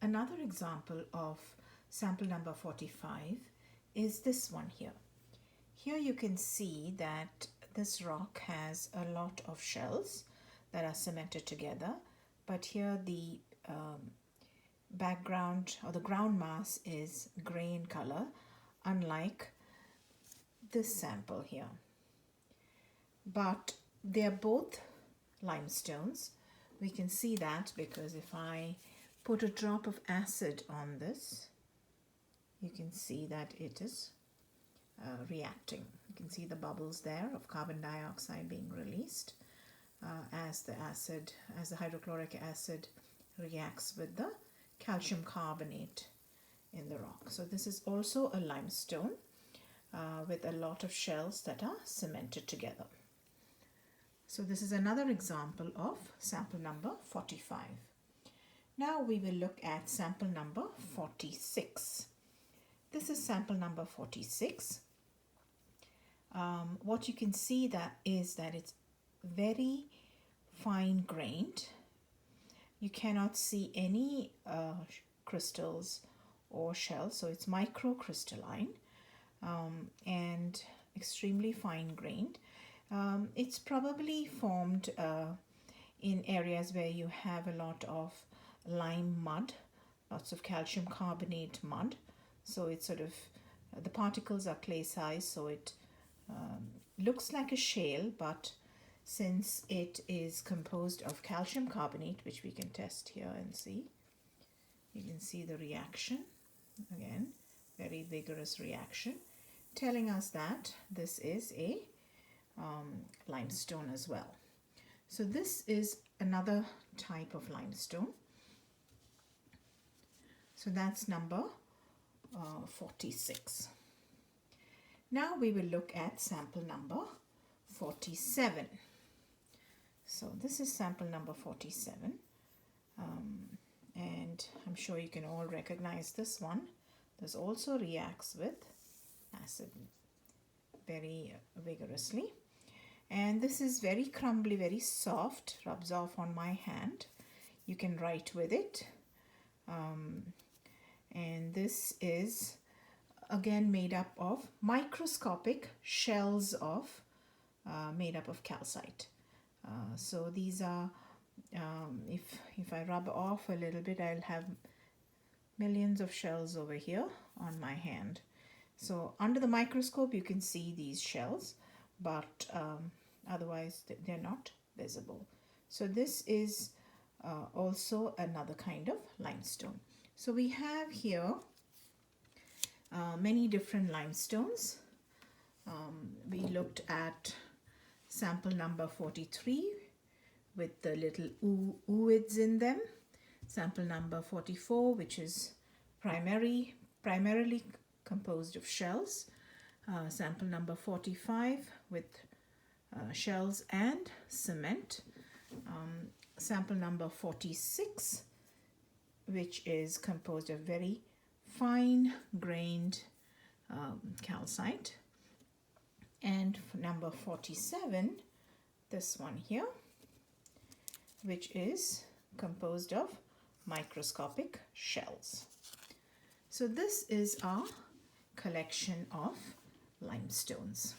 another example of sample number 45 is this one here. Here you can see that this rock has a lot of shells that are cemented together, but here the background or the ground mass is gray in color, unlike this sample here. But they are both limestones. We can see that because if I put a drop of acid on this, you can see that it is reacting. You can see the bubbles there of carbon dioxide being released as the hydrochloric acid reacts with the calcium carbonate in the rock. So this is also a limestone with a lot of shells that are cemented together. So this is another example of sample number 45. Now we will look at sample number 46. This is sample number 46. What you can see is that it's very fine grained. You cannot see any crystals or shells, so it's microcrystalline and extremely fine grained. It's probably formed in areas where you have a lot of lime mud, lots of calcium carbonate mud. So it's sort of, the particles are clay size, so it looks like a shale, but since it is composed of calcium carbonate, which we can test here and see, you can see the reaction, again, very vigorous reaction, telling us that this is a limestone as well. So this is another type of limestone. So that's number 46. Now we will look at sample number 47. So this is sample number 47, and I'm sure you can all recognize this one. This also reacts with acid very vigorously, and this is very crumbly, very soft, rubs off on my hand. You can write with it, and this is again made up of microscopic shells of made up of calcite. So these are, if I rub off a little bit, I'll have millions of shells over here on my hand. So under the microscope you can see these shells, but otherwise they're not visible. So this is also another kind of limestone. So we have here many different limestones. We looked at sample number 43 with the little ooids in them. Sample number 44, which is primarily composed of shells. Sample number 45 with shells and cement. Sample number 46, which is composed of very fine grained calcite. And number 47, this one here, which is composed of microscopic shells. So this is our collection of limestones.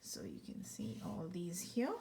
So you can see all these here.